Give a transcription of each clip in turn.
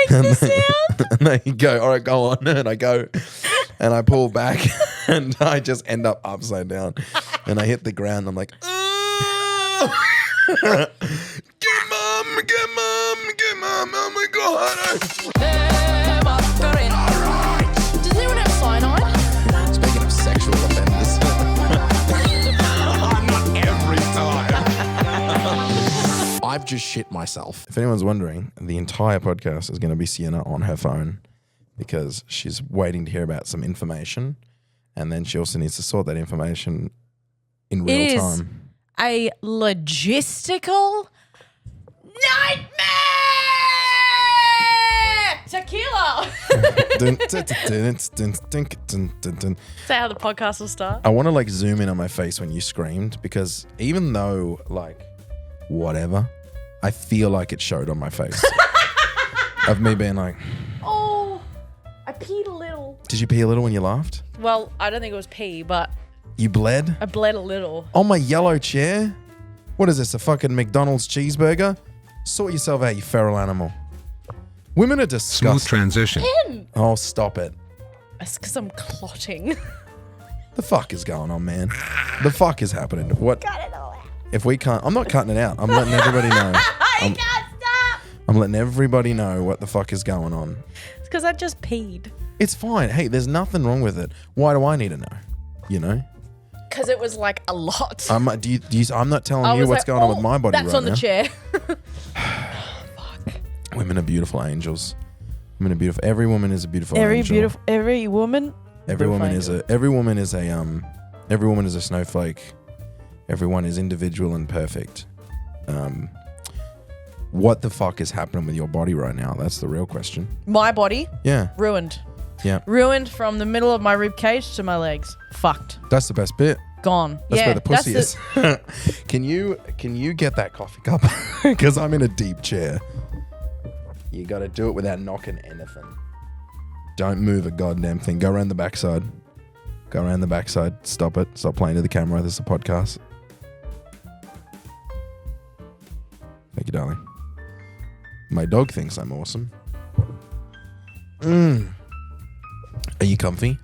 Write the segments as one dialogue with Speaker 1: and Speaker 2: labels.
Speaker 1: makes the sound.
Speaker 2: And they go, all right, go on. And I go, and I pull back, and I just end up upside down. And I hit the ground. I'm like, oh! Get mom, oh my God.
Speaker 1: Does anyone have cyanide?
Speaker 2: Speaking of sexual offenders.
Speaker 3: Not every time. I've just shit myself.
Speaker 2: If anyone's wondering, the entire podcast is going to be Sienna on her phone because she's waiting to hear about some information, and then she also needs to sort that information in real time.
Speaker 1: A logistical nightmare. Tequila. Is that how the podcast will start?
Speaker 2: I want to like zoom in on my face when you screamed, because even though like whatever, I feel like it showed on my face of me being like,
Speaker 1: Oh, I peed a little.
Speaker 2: did you pee a little when you laughed?
Speaker 1: Well, I don't think it was pee, but
Speaker 2: You bled?
Speaker 1: I bled a little.
Speaker 2: On my yellow chair? What is this, a fucking McDonald's cheeseburger? Sort yourself out, you feral animal. Women are disgusting.
Speaker 3: Smooth transition.
Speaker 2: Oh, stop it.
Speaker 1: It's because I'm clotting.
Speaker 2: The fuck is going on, man? The fuck is happening? What?
Speaker 1: Cut it all out.
Speaker 2: If we can't, I'm not cutting it out. I'm letting everybody know.
Speaker 1: I can't stop.
Speaker 2: I'm letting everybody know what the fuck is going on.
Speaker 1: It's because I just peed.
Speaker 2: It's fine. Hey, there's nothing wrong with it. Why do I need to know? You know?
Speaker 1: Because it was like a lot.
Speaker 2: I'm not telling you what's going on with my body right now.
Speaker 1: That's on the chair.
Speaker 2: Women are beautiful angels. Women are beautiful. Every woman is a beautiful angel.
Speaker 1: Every woman.
Speaker 2: Every woman is a snowflake. Everyone is individual and perfect. What the fuck is happening with your body right now? That's the real question.
Speaker 1: My body
Speaker 2: Yeah.
Speaker 1: ruined.
Speaker 2: Yeah.
Speaker 1: Ruined from the middle of my rib cage to my legs. Fucked.
Speaker 2: That's the best bit.
Speaker 1: Gone.
Speaker 2: That's
Speaker 1: yeah,
Speaker 2: where the pussy is. Can you get that coffee cup? Because I'm in a deep chair. You got to do it without knocking anything. Don't move a goddamn thing. Go around the backside. Go around the backside. Stop it. Stop playing to the camera. This is a podcast. Thank you, darling. My dog thinks I'm awesome. Are you comfy?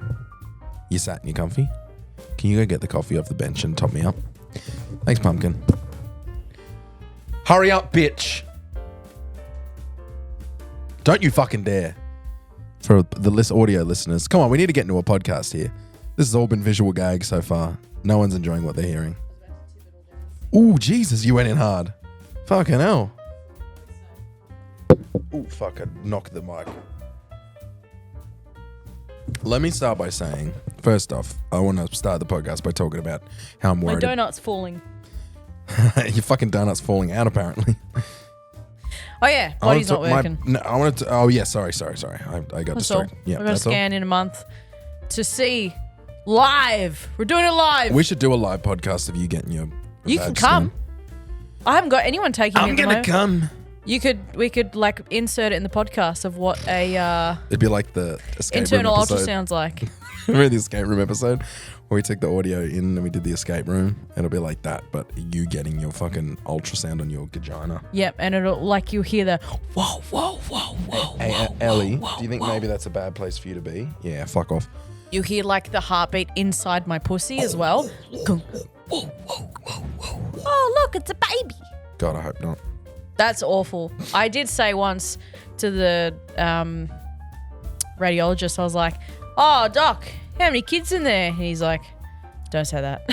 Speaker 2: You sat and you comfy? Can you go get the coffee off the bench and top me up? Thanks, Pumpkin. Hurry up, bitch. Don't you fucking dare. For the audio listeners, come on, we need to get into a podcast here. This has all been visual gags so far. No one's enjoying what they're hearing. Ooh, Jesus, you went in hard. Fucking hell. Ooh, fuck, I knocked the mic. Let me start by saying, first off, I want to start the podcast by talking about how I'm worried.
Speaker 1: My donut's falling.
Speaker 2: Your fucking donut's falling out, apparently.
Speaker 1: Oh, yeah. Body's not working.
Speaker 2: Sorry. I got distracted. Yeah,
Speaker 1: I've got a scan in a month to see live. We're doing it live.
Speaker 2: We should do a live podcast of you getting your
Speaker 1: You can come. I haven't got anyone taking me.
Speaker 2: I'm going to come.
Speaker 1: We could like insert it in the podcast of what a
Speaker 2: it'd be like the escape
Speaker 1: internal
Speaker 2: room episode.
Speaker 1: ultrasound's like.
Speaker 2: Remember the escape room episode where we took the audio in and we did the escape room? It'll be like that, but you getting your fucking ultrasound on your vagina.
Speaker 1: Yep, and it'll like you hear the whoa.
Speaker 2: Hey, Ellie, do you think maybe that's a bad place for you to be? Yeah, fuck off.
Speaker 1: You hear like the heartbeat inside my pussy as well. Oh, look, it's a baby.
Speaker 2: God, I hope not.
Speaker 1: That's awful. I did say once to the radiologist, I was like, oh, doc, how many kids in there? And he's like, don't say that.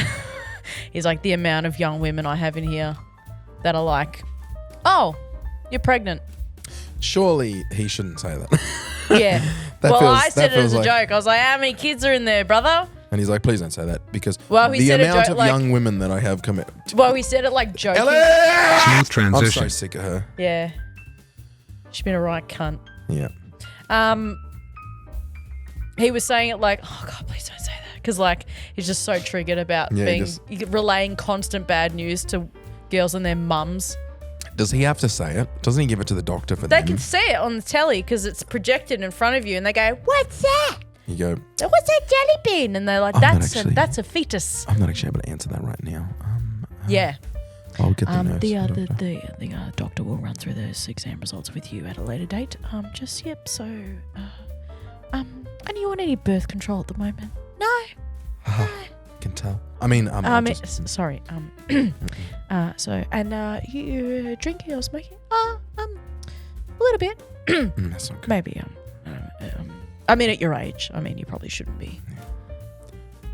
Speaker 1: He's like, the amount of young women I have in here that are like, oh, you're pregnant.
Speaker 2: Surely he shouldn't say that.
Speaker 1: Yeah. I said it as a joke. I was like, how many kids are in there, brother?
Speaker 2: And he's like, please don't say that, because
Speaker 1: the
Speaker 2: amount of young women that I have come in.
Speaker 1: Well, he said it like joking.
Speaker 3: Smooth transition.
Speaker 2: I'm so sick of her.
Speaker 1: Yeah. She's been a right cunt.
Speaker 2: Yeah.
Speaker 1: He was saying it like, oh God, please don't say that. Because like, he's just so triggered about relaying constant bad news to girls and their mums.
Speaker 2: Does he have to say it? Doesn't he give it to the doctor for
Speaker 1: They
Speaker 2: them?
Speaker 1: can see it on the telly because it's projected in front of you and they go, what's that?
Speaker 2: You go,
Speaker 1: what's that jelly bean? And they're like, that's a fetus.
Speaker 2: I'm not actually able to answer that right now.
Speaker 1: Yeah.
Speaker 2: I'll get the nurse.
Speaker 1: The doctor will run through those exam results with you at a later date. So, are you on any birth control at the moment? No.
Speaker 2: Can tell. I mean,
Speaker 1: sorry. So, and you drinking or smoking? A little bit.
Speaker 2: That's not good.
Speaker 1: Maybe. I mean, at your age, you probably shouldn't be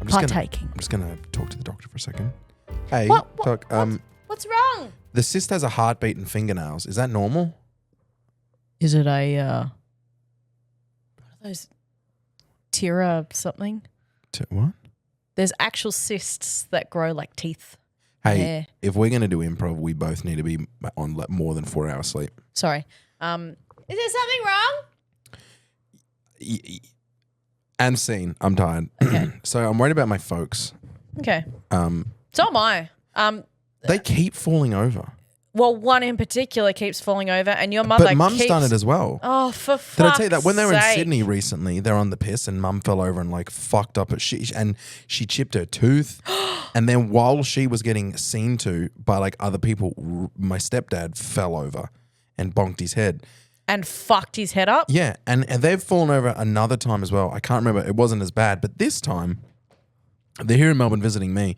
Speaker 1: partaking.
Speaker 2: I'm just gonna talk to the doctor for a second. Hey,
Speaker 1: What?
Speaker 2: doc.
Speaker 1: What's wrong?
Speaker 2: The cyst has a heartbeat and fingernails. Is that normal?
Speaker 1: Is it a what are those tira something?
Speaker 2: What?
Speaker 1: There's actual cysts that grow like teeth.
Speaker 2: Hey,
Speaker 1: hair.
Speaker 2: if we're gonna do improv, we both need to be on like more than 4 hours sleep.
Speaker 1: Sorry. Is there something wrong?
Speaker 2: And scene. I'm tired.
Speaker 1: Okay.
Speaker 2: So I'm worried about my folks.
Speaker 1: Okay. So am I.
Speaker 2: They keep falling over.
Speaker 1: Well, one in particular keeps falling over, and your mother.
Speaker 2: But Mum's done it as well.
Speaker 1: Oh, for fuck's
Speaker 2: Did I tell you that when they were in
Speaker 1: sake.
Speaker 2: Sydney recently, they're on the piss and Mum fell over and like fucked up and she chipped her tooth. And then while she was getting seen to by like other people, my stepdad fell over and bonked his head.
Speaker 1: And fucked his head up?
Speaker 2: Yeah, and they've fallen over another time as well. I can't remember. It wasn't as bad, but this time they're here in Melbourne visiting me.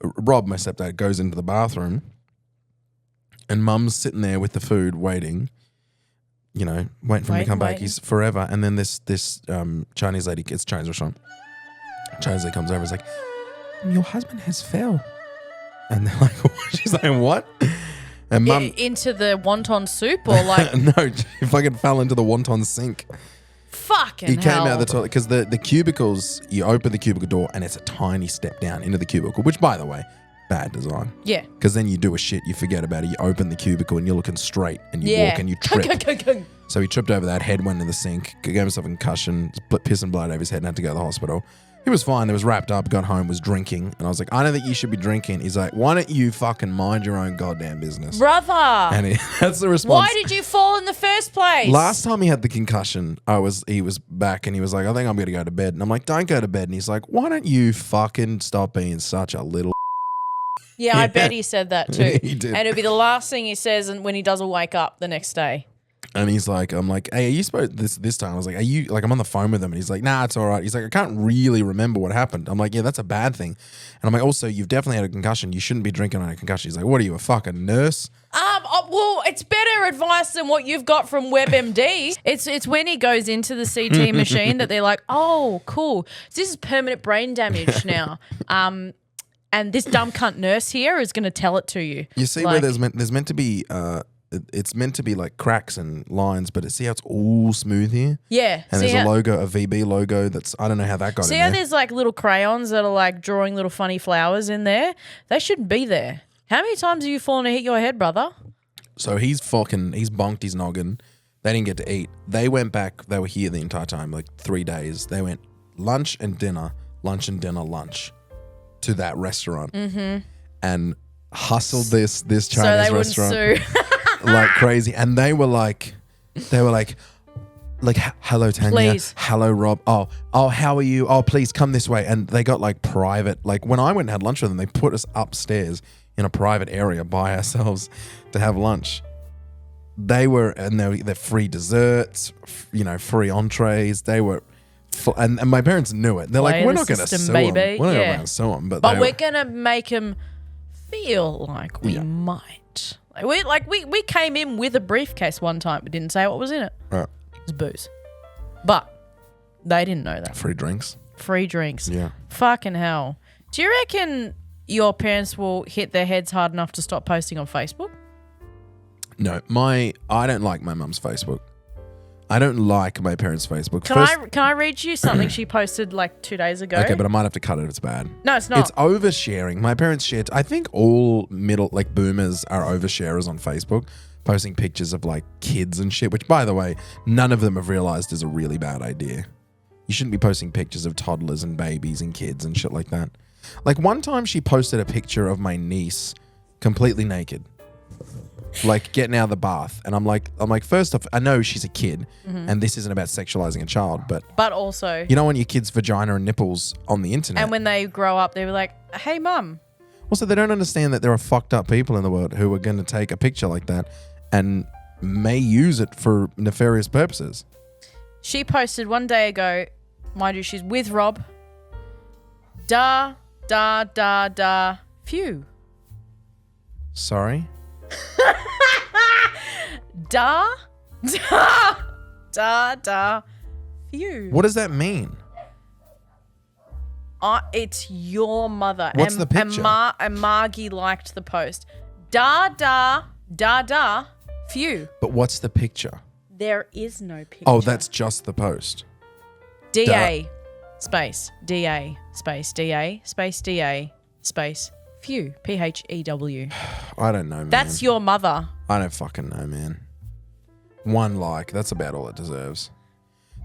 Speaker 2: Rob, my stepdad, goes into the bathroom and Mum's sitting there with the food waiting, waiting for him to come back. He's forever. And then this Chinese lady, it's a Chinese restaurant. Chinese lady comes over and is like, your husband has fell. And they're like, she's like, what? And Mum
Speaker 1: into the wonton soup or like
Speaker 2: no, he fucking fell into the wonton sink.
Speaker 1: Fucking
Speaker 2: He
Speaker 1: hell.
Speaker 2: came out of the toilet because the cubicles, you open the cubicle door and it's a tiny step down into the cubicle, which by the way, bad design.
Speaker 1: Yeah.
Speaker 2: Because then you do a shit, you forget about it. You open the cubicle and you're looking straight and you walk and you trip. So he tripped over that, head went in the sink, gave himself a concussion, piss and blood over his head and had to go to the hospital. He was fine. It was wrapped up, got home, was drinking. And I was like, I don't think you should be drinking. He's like, why don't you fucking mind your own goddamn business?
Speaker 1: Brother.
Speaker 2: And that's the response.
Speaker 1: Why did you fall in the first place?
Speaker 2: Last time he had the concussion, he was back and he was like, I think I'm going to go to bed. And I'm like, don't go to bed. And he's like, why don't you fucking stop being such a little
Speaker 1: Yeah, I bet he said that too.
Speaker 2: He did.
Speaker 1: And it'll be the last thing he says when he doesn't wake up the next day.
Speaker 2: And he's like, I'm like, hey, are you supposed this time? I was like, are you like, I'm on the phone with him and he's like, nah, it's all right. He's like, I can't really remember what happened. I'm like, yeah, that's a bad thing. And I'm like, also, you've definitely had a concussion. You shouldn't be drinking on a concussion. He's like, what are you, a fucking nurse?
Speaker 1: Well, it's better advice than what you've got from WebMD. It's when he goes into the CT machine that they're like, oh, cool. So this is permanent brain damage now. And this dumb cunt nurse here is going to tell it to you.
Speaker 2: You see where there's meant to be it's meant to be like cracks and lines, but see how it's all smooth here?
Speaker 1: Yeah.
Speaker 2: And there's a logo, a VB logo that's, I don't know how that got in there.
Speaker 1: See how there's like little crayons that are like drawing little funny flowers in there? They shouldn't be there. How many times have you fallen and hit your head, brother?
Speaker 2: So he's bonked his noggin. They didn't get to eat. They went back, they were here the entire time, like 3 days. They went lunch and dinner, lunch to that restaurant and hustled this Chinese
Speaker 1: so they
Speaker 2: restaurant
Speaker 1: wouldn't sue.
Speaker 2: like crazy. And they were like, hello Tanya,
Speaker 1: Please.
Speaker 2: hello Rob. Oh, how are you? Oh, please come this way. And they got like private. Like when I went and had lunch with them, they put us upstairs in a private area by ourselves to have lunch. They're free desserts, free entrees. They were. And my parents knew it. They're like, we're not going to sue them. We're not going to sue them. But
Speaker 1: we're going to make them feel like we might. We came in with a briefcase one time, but didn't say what was in it.
Speaker 2: Right.
Speaker 1: It was booze. But they didn't know that.
Speaker 2: Free drinks.
Speaker 1: Yeah. Fucking hell. Do you reckon your parents will hit their heads hard enough to stop posting on Facebook?
Speaker 2: No. I don't like my mum's Facebook. I don't like my parents' Facebook.
Speaker 1: Can I read you something she posted like 2 days ago?
Speaker 2: Okay, but I might have to cut it if it's bad.
Speaker 1: No, it's not.
Speaker 2: It's oversharing. My parents shared. I think all boomers are oversharers on Facebook, posting pictures of like kids and shit, which by the way, none of them have realized is a really bad idea. You shouldn't be posting pictures of toddlers and babies and kids and shit like that. Like one time she posted a picture of my niece completely naked. Like getting out of the bath, and I'm like, first off, I know she's a kid, and this isn't about sexualizing a child, but
Speaker 1: also,
Speaker 2: you don't want your kid's vagina and nipples on the internet.
Speaker 1: And when they grow up, they were like, "Hey, mum,
Speaker 2: Also, they don't understand that there are fucked up people in the world who are going to take a picture like that and may use it for nefarious purposes.
Speaker 1: She posted one day ago, mind you, she's with Rob. Da, da, da, da, phew.
Speaker 2: Sorry?
Speaker 1: Da, da, da, da, phew.
Speaker 2: What does that mean?
Speaker 1: It's your mother.
Speaker 2: What's the picture?
Speaker 1: And Margie liked the post. Da, da, da, da, phew.
Speaker 2: But what's the picture?
Speaker 1: There is no picture.
Speaker 2: Oh, that's just the post.
Speaker 1: DA space DA space DA space DA space phew PHEW.
Speaker 2: I don't know, man.
Speaker 1: That's your mother.
Speaker 2: I don't fucking know, man. One like, that's about all it deserves.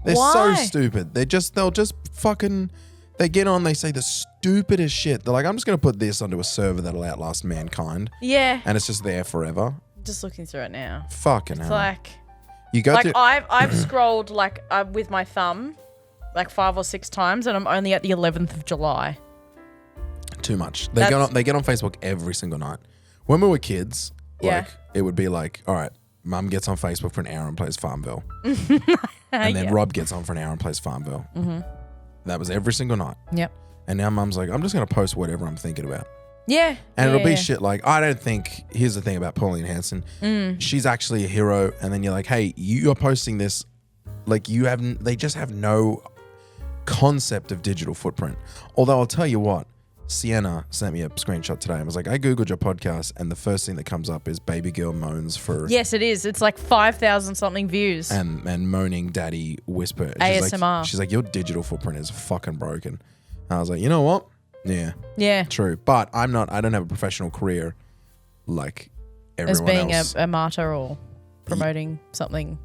Speaker 2: They're
Speaker 1: Why?
Speaker 2: so stupid. They'll just fucking, they get on, they say the stupidest shit. They're like, I'm just going to put this onto a server that'll outlast mankind.
Speaker 1: Yeah.
Speaker 2: And it's just there forever.
Speaker 1: Just looking through it now.
Speaker 2: Fucking
Speaker 1: It's
Speaker 2: hell.
Speaker 1: like
Speaker 2: You go to,
Speaker 1: I've scrolled like with my thumb like 5 or 6 times and I'm only at the 11th of July.
Speaker 2: too much. They get on Facebook every single night. When we were kids,
Speaker 1: Yeah.
Speaker 2: like, it would be like, all right, Mum gets on Facebook for an hour and plays Farmville. And then
Speaker 1: Yeah.
Speaker 2: Rob gets on for an hour and plays Farmville. Mm-hmm. That was every single night.
Speaker 1: Yep.
Speaker 2: And now Mum's like, I'm just going to post whatever I'm thinking about.
Speaker 1: Yeah.
Speaker 2: And it'll
Speaker 1: yeah.
Speaker 2: be shit like, I don't think, here's the thing about Pauline Hanson. She's actually a hero. And then you're like, hey, you're posting this. Like they just have no concept of digital footprint. Although I'll tell you what, Sienna sent me a screenshot today and was like, I Googled your podcast and the first thing that comes up is baby girl moans for...
Speaker 1: Yes, it is. It's like 5,000 something views.
Speaker 2: And moaning daddy whisper.
Speaker 1: ASMR.
Speaker 2: She's like, your digital footprint is fucking broken. And I was like, you know what? Yeah,
Speaker 1: Yeah.
Speaker 2: true. But I don't have a professional career like everyone
Speaker 1: As being
Speaker 2: else.
Speaker 1: a martyr or promoting something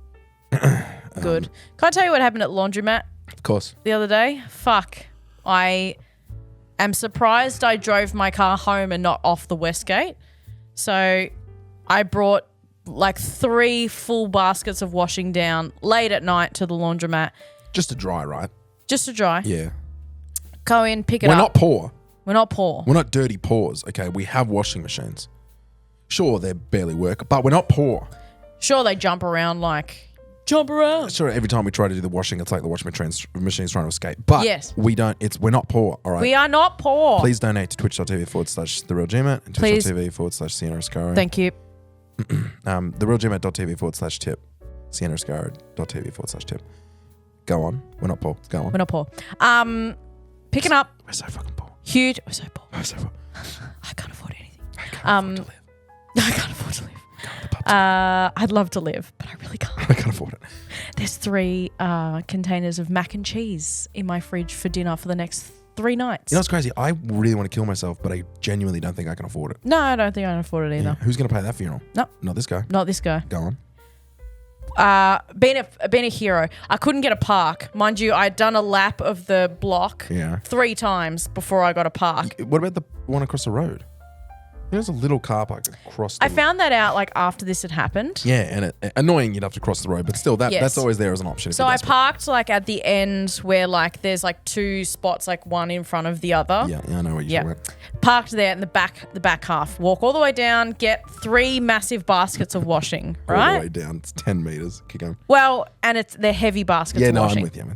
Speaker 1: good. Can I tell you what happened at Laundromat
Speaker 2: Of course.
Speaker 1: the other day? Fuck. I am surprised I drove my car home and not off the Westgate. So I brought like 3 full baskets of washing down late at night to the laundromat
Speaker 2: Just to dry, right?
Speaker 1: just to dry.
Speaker 2: Yeah.
Speaker 1: Go in, pick it
Speaker 2: We're
Speaker 1: up.
Speaker 2: not poor.
Speaker 1: We're not poor.
Speaker 2: We're not dirty paws, okay? We have washing machines. Sure, they barely work, but we're not poor.
Speaker 1: Sure, they jump around like, jump around.
Speaker 2: Sure, every time we try to do the washing, it's like the washing machine's trying to escape. But
Speaker 1: Yes.
Speaker 2: we're not poor, all right?
Speaker 1: We are not poor.
Speaker 2: Please donate to twitch.tv/TheRealGMat and
Speaker 1: Please.
Speaker 2: twitch.tv/Sienna Oscaro.
Speaker 1: Thank you.
Speaker 2: TheRealGMat.tv/tip. Sienna Oscaro.tv/tip. Go on. We're not poor. Go on.
Speaker 1: We're not poor. Picking up
Speaker 2: We're so fucking poor.
Speaker 1: huge. We're so poor.
Speaker 2: We're so poor.
Speaker 1: I can't afford anything.
Speaker 2: I can't afford to live.
Speaker 1: I can't afford to live.
Speaker 2: Go to the pubs.
Speaker 1: I'd love to live, but I really can't.
Speaker 2: I can't afford it.
Speaker 1: There's 3 containers of mac and cheese in my fridge for dinner for the next 3 nights.
Speaker 2: You know what's crazy? I really want to kill myself, but I genuinely don't think I can afford it.
Speaker 1: No, I don't think I can afford it either.
Speaker 2: Yeah. Who's going to pay that funeral?
Speaker 1: No.
Speaker 2: Not this guy.
Speaker 1: Not this guy.
Speaker 2: Go on.
Speaker 1: Being a hero. I couldn't get a park. Mind you, I'd done a lap of the block
Speaker 2: Yeah.
Speaker 1: 3 times before I got a park.
Speaker 2: What about the one across the road? There's a little car park across the
Speaker 1: I found that out like after this had happened.
Speaker 2: Yeah, and annoying you'd have to cross the road, but still
Speaker 1: Yes.
Speaker 2: that's always there as an option. if
Speaker 1: So
Speaker 2: you're
Speaker 1: I
Speaker 2: desperate.
Speaker 1: parked like at the end where like there's like 2 spots, like one in front of the other.
Speaker 2: Yeah, I know what you're
Speaker 1: Yeah.
Speaker 2: talking about.
Speaker 1: Parked there in the back half. Walk all the way down, get 3 massive baskets of washing,
Speaker 2: All the way
Speaker 1: right?
Speaker 2: down. It's 10 meters. Keep going.
Speaker 1: Well, and they're heavy baskets
Speaker 2: Yeah,
Speaker 1: of
Speaker 2: no,
Speaker 1: washing.
Speaker 2: I'm with you.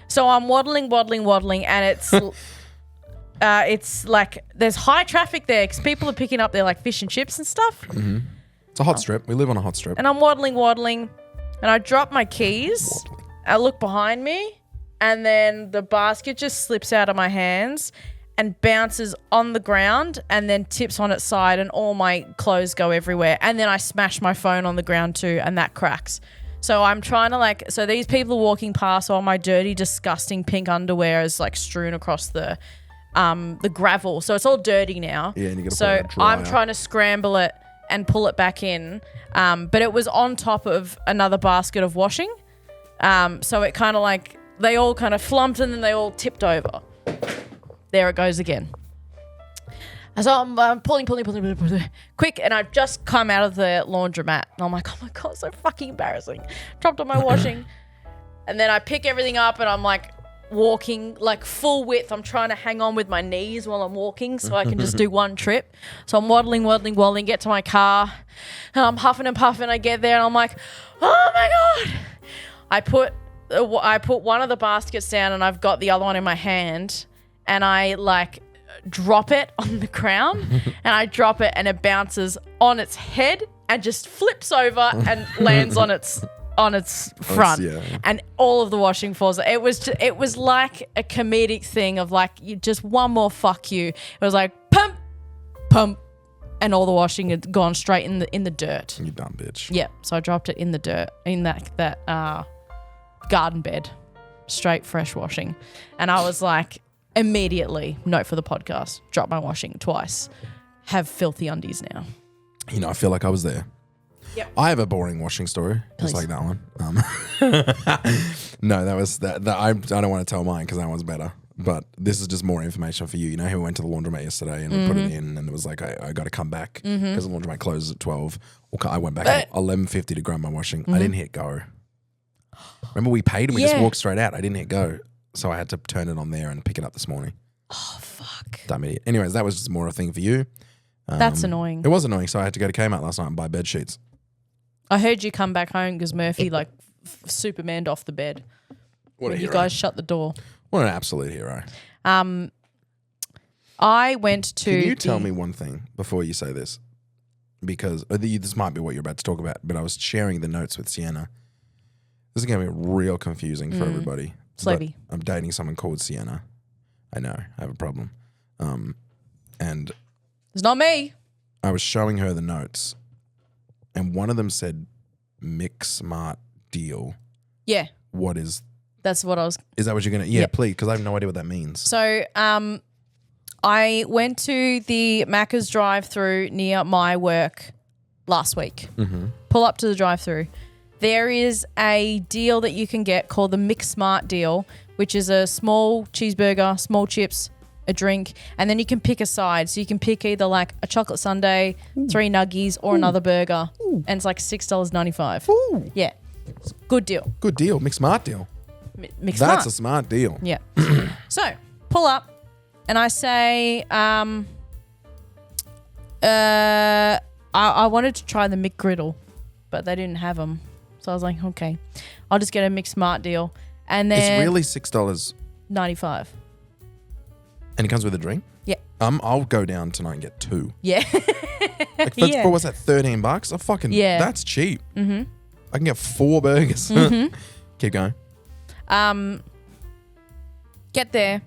Speaker 1: So I'm waddling, and it's like there's high traffic there because people are picking up their like fish and chips and stuff.
Speaker 2: It's a hot strip. We live on a hot strip.
Speaker 1: And I'm waddling, and I drop my keys. I look behind me, and then the basket just slips out of my hands and bounces on the ground and then tips on its side, and all my clothes go everywhere. And then I smash my phone on the ground too, and that cracks. So I'm trying to so these people are walking past, all my dirty, disgusting pink underwear is like strewn across the gravel. So it's all dirty now.
Speaker 2: Yeah, and you gotta
Speaker 1: so
Speaker 2: put it in a dryer.
Speaker 1: I'm trying to scramble it and pull it back in. But it was on top of another basket of washing. So it kind of like, they all kind of flumped and then they all tipped over. There it goes again. So I'm pulling, quick, and I've just come out of the laundromat. And I'm like, oh my God, so fucking embarrassing. Dropped on my washing. And then I pick everything up and I'm like walking like full width. I'm trying to hang on with my knees while I'm walking so I can just do one trip. So I'm waddling, get to my car, and I'm huffing and puffing. I get there and I'm like, oh my God. I put one of the baskets down and I've got the other one in my hand, and I like drop it on the ground and I drop it and it bounces on its head and just flips over and lands on its front, and all of the washing falls. It was like a comedic thing of like, you just one more fuck you. It was like pump, pump, and all the washing had gone straight in the dirt.
Speaker 2: You dumb bitch.
Speaker 1: Yeah, so I dropped it in the dirt in that garden bed, straight fresh washing, and I was like, immediately, note for the podcast, drop my washing twice, have filthy undies now.
Speaker 2: You know, I feel like I was there.
Speaker 1: Yep.
Speaker 2: I have a boring washing story, just like that one. No, that was that. I don't want to tell mine because that one's better. But this is just more information for you. You know how we went to the laundromat yesterday and we put it in, and it was like I got to come back because the laundromat closes at 12. I went back at 11:50 to grab my washing. I didn't hit go. Remember we paid and we just walked straight out. I didn't hit go, so I had to turn it on there and pick it up this morning.
Speaker 1: Oh fuck!
Speaker 2: Dumb idiot. Anyways, that was just more a thing for you.
Speaker 1: That's annoying.
Speaker 2: It was annoying, so I had to go to Kmart last night and buy bed sheets.
Speaker 1: I heard you come back home because Murphy like Supermaned off the bed.
Speaker 2: What a hero.
Speaker 1: You guys shut the door.
Speaker 2: What an absolute hero.
Speaker 1: I went to...
Speaker 2: Can you tell me one thing before you say this? Because this might be what you're about to talk about, but I was sharing the notes with Sienna. This is going to be real confusing for everybody.
Speaker 1: Slavey.
Speaker 2: I'm dating someone called Sienna. I know. I have a problem. And...
Speaker 1: It's not me.
Speaker 2: I was showing her the notes, and one of them said McSmart deal.
Speaker 1: Yeah.
Speaker 2: What is...
Speaker 1: That's what I was...
Speaker 2: Is that what you're going to... Yeah, please, because I have no idea what that means.
Speaker 1: So I went to the Macca's drive-through near my work last week. Pull up to the drive-through. There is a deal that you can get called the McSmart deal, which is a small cheeseburger, small chips, a drink, and then you can pick a side. So you can pick either like a chocolate sundae, 3 nuggies, or another burger. And it's like $6.95. Yeah. It's a good deal.
Speaker 2: Good deal. McSmart deal.
Speaker 1: McSmart.
Speaker 2: That's a smart deal.
Speaker 1: Yeah. So pull up, and I say, I wanted to try the McGriddle, but they didn't have them. So I was like, okay, I'll just get a McSmart deal. And then
Speaker 2: it's really $6.95. And it comes with a drink?
Speaker 1: Yeah.
Speaker 2: I'll go down tonight and get 2.
Speaker 1: Yeah.
Speaker 2: Like for what's that, $13? I fucking that's cheap. I can get 4 burgers. Keep going.
Speaker 1: Get there,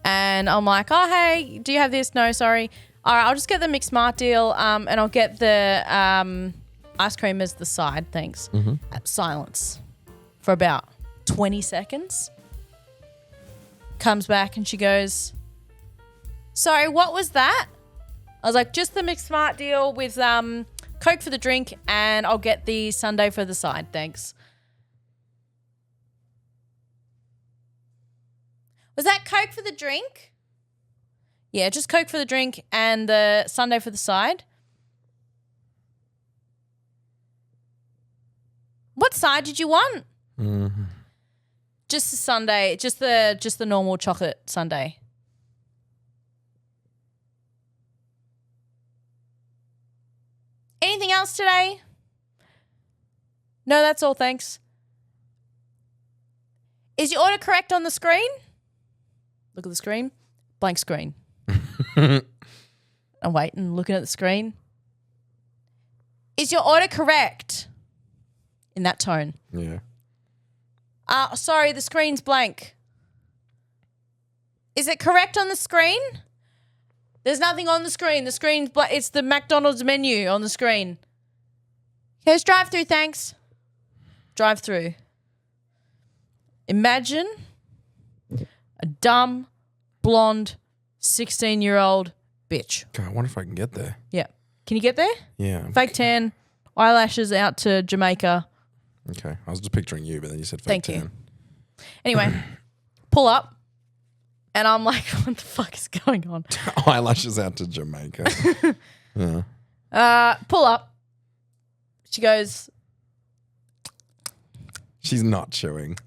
Speaker 1: and I'm like, oh hey, do you have this? No, sorry. All right, I'll just get the McSmart deal, and I'll get the ice cream as the side, thanks. Silence for about 20 seconds. Comes back and she goes, sorry, what was that? I was like, just the McSmart deal with Coke for the drink, and I'll get the sundae for the side, thanks. Was that Coke for the drink? Yeah, just Coke for the drink and the sundae for the side. What side did you want? Just the sundae, just the normal chocolate sundae. Anything else today? No, that's all, thanks. Is your order correct on the screen? Look at the screen. Blank screen. I'm waiting, looking at the screen. Is your order correct? In that tone.
Speaker 2: Yeah.
Speaker 1: Sorry, the screen's blank. Is it correct on the screen? There's nothing on the screen. The screen's it's the McDonald's menu on the screen. Here's drive-through, thanks. Drive-through. Imagine a dumb, blonde, 16-year-old bitch.
Speaker 2: God, I wonder if I can get there.
Speaker 1: Yeah. Can you get there?
Speaker 2: Yeah.
Speaker 1: Fake tan, eyelashes out to Jamaica.
Speaker 2: Okay. I was just picturing you, but then you said fake
Speaker 1: Thank
Speaker 2: tan.
Speaker 1: you. Anyway, pull up, and I'm like, what the fuck is going on?
Speaker 2: Eyelashes out to Jamaica. Yeah.
Speaker 1: Pull up. She goes,
Speaker 2: She's not chewing.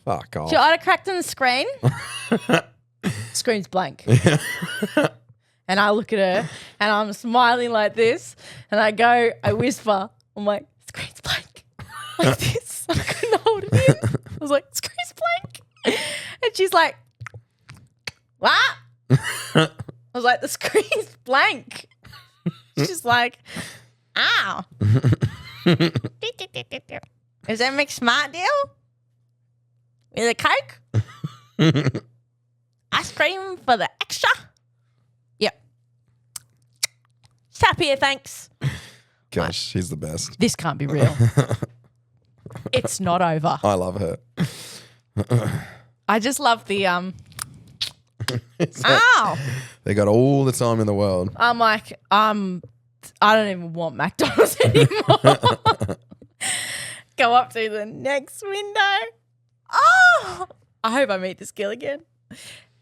Speaker 2: Fuck off.
Speaker 1: Is your autocorrect on the screen? Screen's blank. And I look at her and I'm smiling like this. And I whisper, I'm like, screen's blank. Like this. I couldn't hold it in. I was like, screen's blank. And she's like, what? I was like, the screen's blank. She's like, ow. Is that McSmart deal? With a Coke? Ice cream for the extra? Yep. Tap here, thanks.
Speaker 2: Gosh, she's the best.
Speaker 1: This can't be real. It's not over.
Speaker 2: I love her.
Speaker 1: I just love the ow.
Speaker 2: They got all the time in the world.
Speaker 1: I'm like, I don't even want McDonald's anymore. Go up to the next window. Oh, I hope I meet this girl again.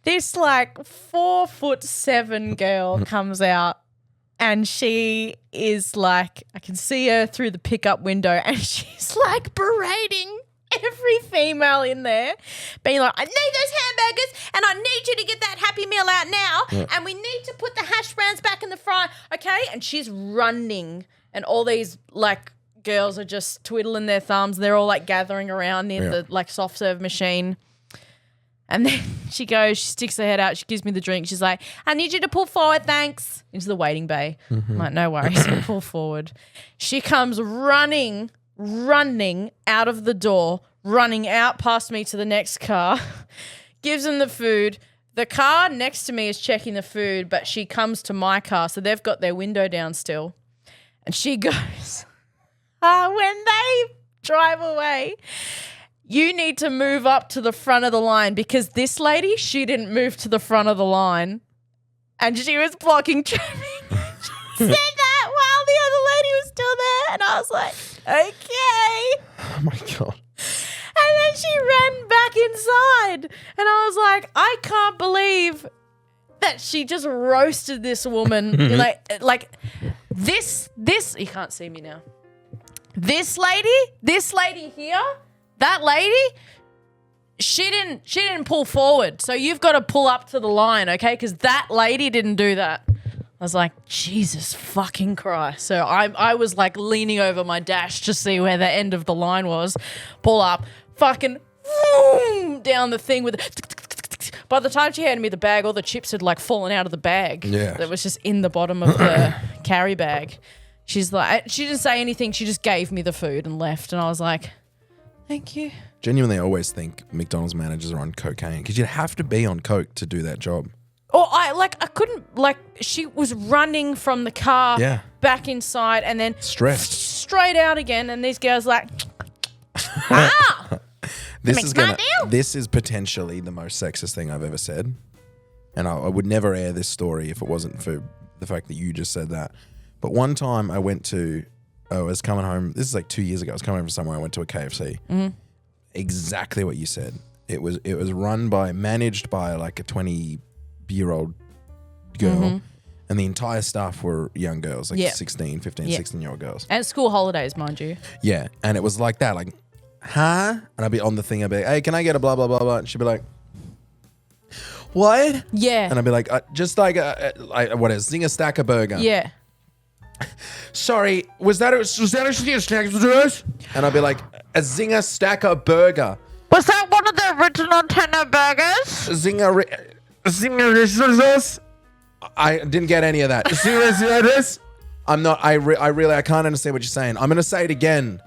Speaker 1: This like 4'7" girl comes out and she is like, I can see her through the pickup window and she's like berating every female in there, being like, I need those hamburgers and I need you to get that Happy Meal out now and we need to put the hash browns back in the fry, okay? And she's running and all these like girls are just twiddling their thumbs. They're all like gathering around near the like soft serve machine. And then she goes, she sticks her head out, she gives me the drink. She's like, I need you to pull forward, thanks, into the waiting bay. I'm like, no worries, I'll pull forward. She comes running out of the door, running out past me to the next car, gives them the food. The car next to me is checking the food, but she comes to my car, so they've got their window down still. And she goes, when they drive away, you need to move up to the front of the line because this lady, she didn't move to the front of the line and she was blocking traffic. She said that while the other lady was still there and I was like, okay.
Speaker 2: Oh my God.
Speaker 1: And then she ran back inside and I was like, I can't believe that she just roasted this woman. like this, you can't see me now. This lady here, that lady, she didn't pull forward. So you've got to pull up to the line, okay? Because that lady didn't do that. I was like, Jesus fucking Christ. So I was like leaning over my dash to see where the end of the line was. Pull up, fucking boom, down the thing with it. By the time she handed me the bag, all the chips had like fallen out of the bag.
Speaker 2: Yeah.
Speaker 1: That was just in the bottom of the carry bag. She's like, she didn't say anything. She just gave me the food and left. And I was like, thank you.
Speaker 2: Genuinely, I always think McDonald's managers are on cocaine because you'd have to be on coke to do that job.
Speaker 1: Or I couldn't, like, she was running from the car back inside and then
Speaker 2: Stressed.
Speaker 1: straight out again. And these girls like,
Speaker 2: This is potentially the most sexist thing I've ever said. And I would never air this story if it wasn't for the fact that you just said that. But one time I was coming home. This is like 2 years ago. I was coming home from somewhere. I went to a KFC. Mm-hmm. Exactly what you said. It was managed by like a 20-year-old girl. And the entire staff were young girls, like 16, 15, 16-year-old girls.
Speaker 1: And school holidays, mind you.
Speaker 2: Yeah. And it was like that, like, huh? And I'd be on the thing. I'd be like, hey, can I get a blah, blah, blah, blah? And she'd be like, what?
Speaker 1: Yeah.
Speaker 2: And I'd be like, just like, what is Zinger Stacker Burger?
Speaker 1: Yeah.
Speaker 2: Sorry, was that a Zinger Stacker Burger? And I'd be like, a Zinger Stacker Burger.
Speaker 1: Was that one of the original tenner burgers?
Speaker 2: Zinger. I didn't get any of that. Zinger. I'm not. I can't understand what you're saying. I'm gonna say it again.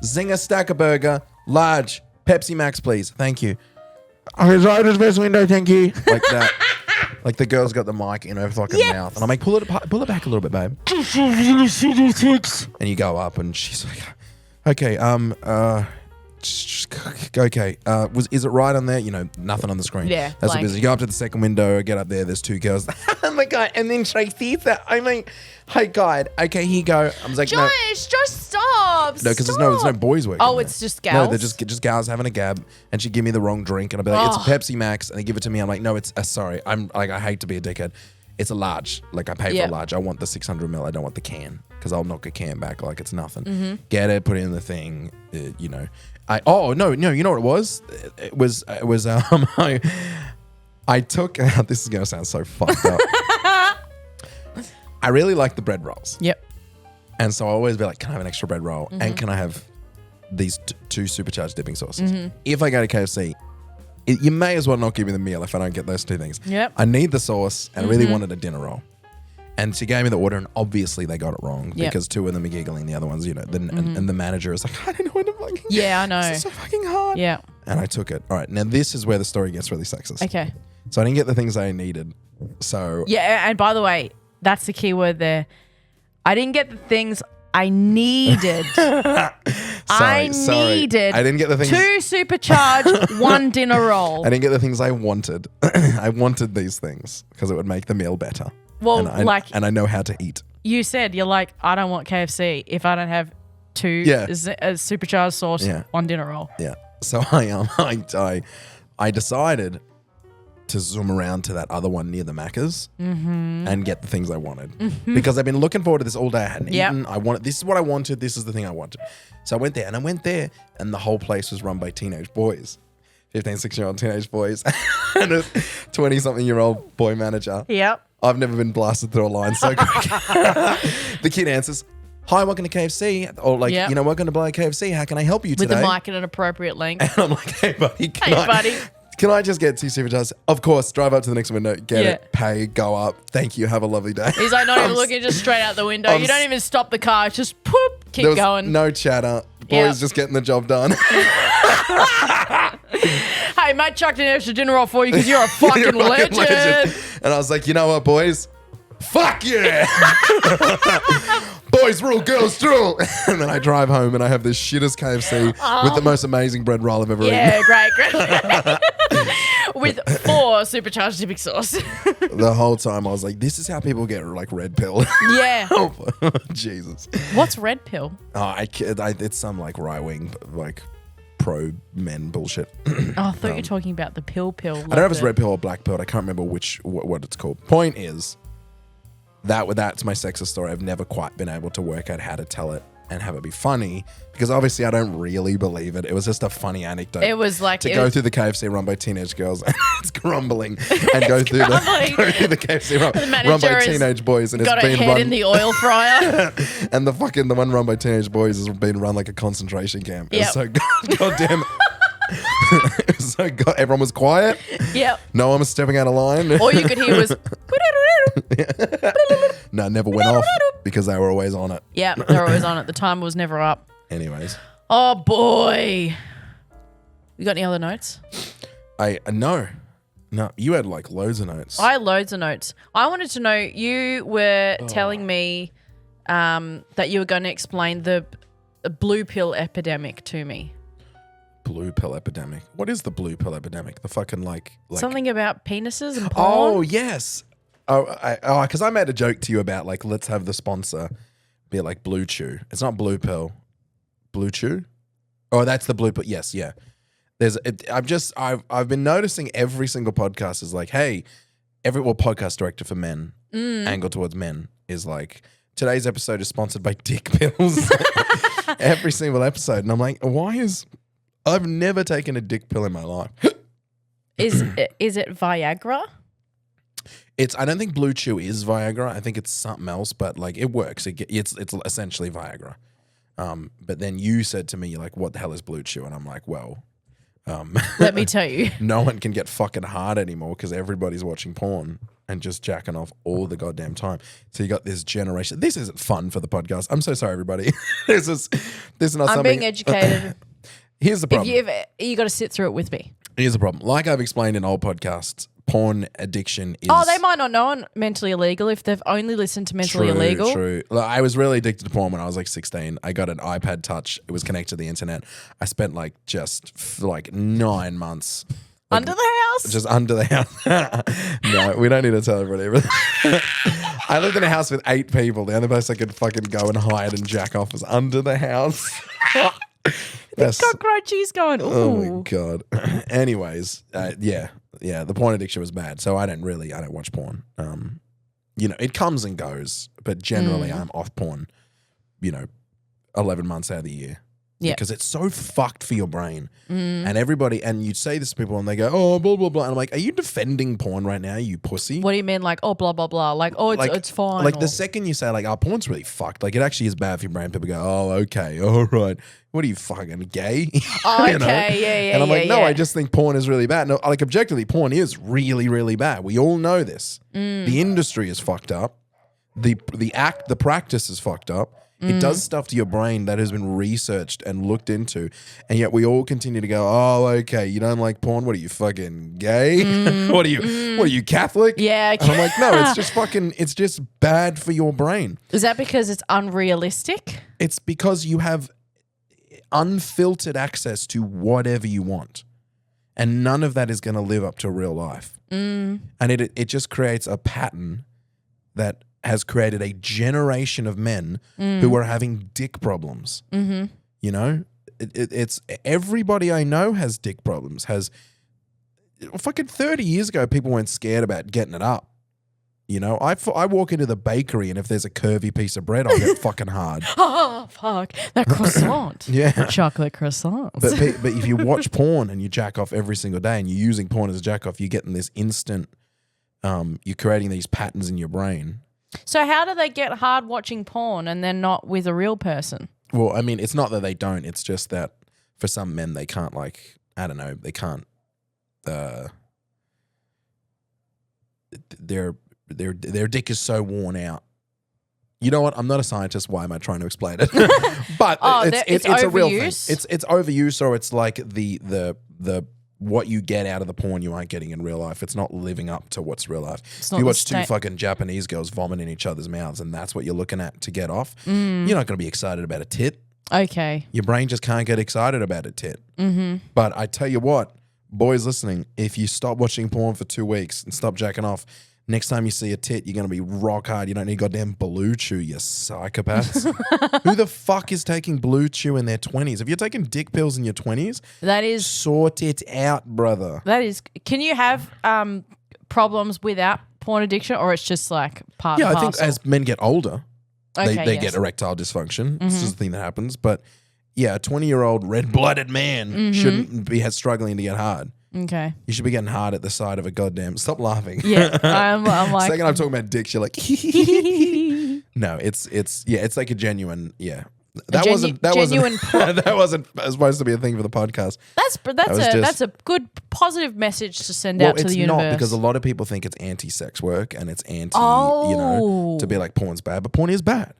Speaker 2: Zinger Stacker Burger, large, Pepsi Max, please. Thank you. Right as best window, thank you. Like that. Like the girl's got the mic in her fucking mouth, and I'm like, pull it back a little bit, babe. And you go up, and she's like, okay, okay. Is it right on there? You know, nothing on the screen.
Speaker 1: Yeah,
Speaker 2: that's
Speaker 1: blank.
Speaker 2: what it is. You go up to the second window, get up there. There's two girls. Oh my God! And then she sees that. I'm like, hey, God. Okay, here you go. I was like,
Speaker 1: Josh, just stop.
Speaker 2: No, because there's no boys working.
Speaker 1: Oh,
Speaker 2: there.
Speaker 1: it's just gals.
Speaker 2: No, they're just gals having a gab, and she'd give me the wrong drink, and I'd be like, it's a Pepsi Max, and they give it to me. I'm like, no, it's sorry. I'm like, I hate to be a dickhead. It's a large. Like I pay for a large. I want the 600 ml. I don't want the can because I'll knock a can back like it's nothing. Get it, put it in the thing. You know, No, you know what it was? It was I took this is gonna sound so fucked up. I really like the bread rolls.
Speaker 1: Yep.
Speaker 2: And so I always be like, can I have an extra bread roll? And can I have these two supercharged dipping sauces? If I go to KFC, you may as well not give me the meal if I don't get those two things.
Speaker 1: Yep.
Speaker 2: I need the sauce and I really wanted a dinner roll. And she gave me the order and obviously they got it wrong because two of them are giggling, the other ones, and the manager is like, I don't know what to fucking...
Speaker 1: Yeah, I know.
Speaker 2: This is so fucking hard.
Speaker 1: Yeah.
Speaker 2: And I took it. All right, now this is where the story gets really sexist.
Speaker 1: Okay.
Speaker 2: So I didn't get the things I needed. So...
Speaker 1: Yeah, and by the way, that's the key word there. I didn't get the things I needed. I needed
Speaker 2: I didn't get the things...
Speaker 1: 2 supercharged, 1 dinner roll.
Speaker 2: I didn't get the things I wanted. I wanted these things because it would make the meal better.
Speaker 1: Well,
Speaker 2: and I know how to eat.
Speaker 1: You said, you're like, I don't want KFC if I don't have 2 supercharged sauce, 1 dinner roll.
Speaker 2: Yeah. So I decided to zoom around to that other one near the Macca's and get the things I wanted because I've been looking forward to this all day. I hadn't eaten. This is what I wanted. This is the thing I wanted. So I went there and the whole place was run by teenage boys, 15, 16-year-old teenage boys and a 20-something-year-old boy manager.
Speaker 1: Yep.
Speaker 2: I've never been blasted through a line so quick. The kid answers, hi, welcome to KFC. Or welcome to Blind KFC. How can I help you today?
Speaker 1: With the mic at an appropriate length.
Speaker 2: And I'm like, hey, buddy. Can I just get 2 supercharged? Of course. Drive up to the next window, get it, pay, go up. Thank you. Have a lovely day.
Speaker 1: He's like, not even looking, just straight out the window. You don't even stop the car. It's just poop, keep going.
Speaker 2: No chatter. Boys just getting the job done.
Speaker 1: Hey, mate, chucked an extra dinner roll for you because you're a fucking legend.
Speaker 2: And I was like, you know what, boys? Fuck yeah. Boys rule, girls rule. And then I drive home and I have this shittest KFC with the most amazing bread roll I've ever eaten.
Speaker 1: Yeah, great. With 4 supercharged dipping sauce.
Speaker 2: The whole time I was like, this is how people get like red pill.
Speaker 1: Yeah.
Speaker 2: Jesus.
Speaker 1: What's red pill?
Speaker 2: It's some like right wing like pro men bullshit.
Speaker 1: Oh, I thought you were talking about the pill.
Speaker 2: I don't know if it's red pill or black pill. I can't remember what it's called. Point is, that's my sexist story. I've never quite been able to work out how to tell it and have it be funny because obviously I don't really believe it. It was just a funny anecdote.
Speaker 1: It was like
Speaker 2: go through the KFC run by teenage girls and it's grumbling and go through the KFC run by teenage boys and it's been
Speaker 1: run in the oil fryer.
Speaker 2: And the one run by teenage boys has been run like a concentration camp. Yep. So goddamn. So everyone was quiet.
Speaker 1: Yep.
Speaker 2: No one was stepping out of line.
Speaker 1: All you could hear was.
Speaker 2: No, never went off because they were always on it.
Speaker 1: Yeah, they were always on it. The timer was never up.
Speaker 2: Anyways.
Speaker 1: Oh boy. You got any other notes?
Speaker 2: No. You had like loads of notes.
Speaker 1: I had loads of notes. I wanted to know, you were telling me that you were going to explain the blue pill epidemic to me.
Speaker 2: Blue pill epidemic. What is the blue pill epidemic? The fucking like
Speaker 1: something about penises and porn?
Speaker 2: Oh, yes. Because I made a joke to you about like, let's have the sponsor be like Blue Chew. It's not blue pill. Blue Chew? Oh, that's the blue pill. Yes, yeah. I've been noticing every single podcast is like, hey, podcast director for men, angle towards men is like, today's episode is sponsored by dick pills. Every single episode. And I'm like, I've never taken a dick pill in my life.
Speaker 1: Is it Viagra?
Speaker 2: I don't think Blue Chew is Viagra. I think it's something else, but like it works. It's essentially Viagra. But then you said to me, you're like, what the hell is Blue Chew? And I'm like, well,
Speaker 1: let me tell you.
Speaker 2: No one can get fucking hard anymore because everybody's watching porn and just jacking off all the goddamn time. So you got this generation. This isn't fun for the podcast. I'm so sorry, everybody. This is not something.
Speaker 1: I'm being educated.
Speaker 2: Here's the problem.
Speaker 1: You got to sit through it with me.
Speaker 2: Here's the problem. Like I've explained in old podcasts, porn addiction is...
Speaker 1: Oh, they might not know I'm mentally illegal if they've only listened to mentally illegal.
Speaker 2: True. Like, I was really addicted to porn when I was like 16. I got an iPad Touch. It was connected to the internet. I spent like 9 months...
Speaker 1: Under the house?
Speaker 2: Just under the house. No, we don't need to tell everybody. I lived in a house with 8 people. The only place I could fucking go and hide and jack off was under the house.
Speaker 1: The cockroaches going, ooh.
Speaker 2: Oh my God. Anyways, yeah, the porn addiction was bad. So I don't watch porn. It comes and goes, but generally I'm off porn, 11 months out of the year.
Speaker 1: Yeah.
Speaker 2: Because it's so fucked for your brain. And everybody, and you say this to people and they go, oh, blah, blah, blah. And I'm like, are you defending porn right now, you pussy?
Speaker 1: What do you mean? Like, oh, blah, blah, blah. Like, oh, it's fine.
Speaker 2: Like
Speaker 1: or-
Speaker 2: the second you say like, oh, porn's really fucked. Like it actually is bad for your brain. People go, oh, okay, all right. What are you fucking gay?
Speaker 1: Oh,
Speaker 2: You know?
Speaker 1: okay, yeah,
Speaker 2: And I'm like,
Speaker 1: yeah,
Speaker 2: no,
Speaker 1: yeah.
Speaker 2: I just think porn is really bad. No, like objectively, porn is really, really bad. We all know this. The industry is fucked up. The practice is fucked up. It does stuff to your brain that has been researched and looked into, and yet we all continue to go, oh, okay, you don't like porn? What are you, fucking gay? What are you, Catholic?
Speaker 1: Yeah,
Speaker 2: And I'm like, no, it's just it's just bad for your brain.
Speaker 1: Is that because it's unrealistic?
Speaker 2: It's because you have unfiltered access to whatever you want. And none of that is going to live up to real life. And it just creates a pattern that has created a generation of men who are having dick problems. You know? It's everybody I know has dick problems. Fucking 30 years ago, people weren't scared about getting it up. You know, I walk into the bakery and if there's a curvy piece of bread, I'll get fucking hard.
Speaker 1: Oh, fuck. That croissant.
Speaker 2: Yeah.
Speaker 1: Chocolate croissant.
Speaker 2: But if you watch porn and you jack off every single day and you're using porn as a jack off, you're getting this instant, you're creating these patterns in your brain.
Speaker 1: So how do they get hard watching porn and then not with a real person?
Speaker 2: Well, I mean, it's not that they don't. It's just that for some men, they can't I don't know, they can't, their dick is so worn out. You know what? I'm not a scientist. Why am I trying to explain it? But it's a real thing.
Speaker 1: overuse?
Speaker 2: It's overuse, or it's like the what you get out of the porn you aren't getting in real life. It's not living up to what's real life. If
Speaker 1: not
Speaker 2: you
Speaker 1: the
Speaker 2: watch two fucking Japanese girls vomit in each other's mouths and that's what you're looking at to get off, you're not going to be excited about a tit.
Speaker 1: Okay.
Speaker 2: Your brain just can't get excited about a tit. But I tell you what, boys listening, if you stop watching porn for 2 weeks and stop jacking off, next time you see a tit, you're going to be rock hard. You don't need goddamn Blue Chew, you psychopaths. Who the fuck is taking Blue Chew in their 20s? If you're taking dick pills in your 20s,
Speaker 1: That is
Speaker 2: sort it out, brother.
Speaker 1: Can you have problems without porn addiction or it's just like part
Speaker 2: Yeah,
Speaker 1: and
Speaker 2: I think
Speaker 1: parcel?
Speaker 2: as men get older, they
Speaker 1: yes.
Speaker 2: get erectile dysfunction. This is the thing that happens. But yeah, a 20-year-old red-blooded man shouldn't be struggling to get hard.
Speaker 1: Okay.
Speaker 2: You should be getting hard at the side of a goddamn... Stop laughing.
Speaker 1: Yeah. I'm like...
Speaker 2: Second I'm talking about dicks, you're like... No, it's like a genuine... Yeah. That wasn't that wasn't supposed to be a thing for the podcast.
Speaker 1: That's a good positive message to send out to the universe.
Speaker 2: It's not, because a lot of people think it's anti-sex work and it's anti, to be like porn's bad, but porn is bad.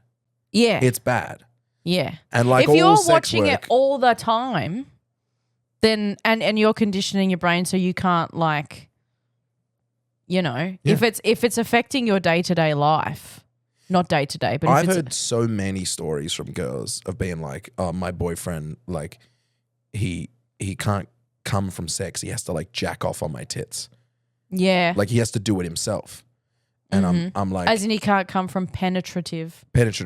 Speaker 1: Yeah.
Speaker 2: It's bad.
Speaker 1: Yeah.
Speaker 2: And like
Speaker 1: if you're
Speaker 2: all sex
Speaker 1: watching
Speaker 2: work,
Speaker 1: it all the time, then and you're conditioning your brain so you can't if it's affecting your day-to-day life. Not day to day, but
Speaker 2: I've heard so many stories from girls of being like, oh, my boyfriend, like he can't come from sex. He has to like jack off on my tits.
Speaker 1: Yeah.
Speaker 2: Like he has to do it himself. And I'm like,
Speaker 1: as in he can't come from penetrative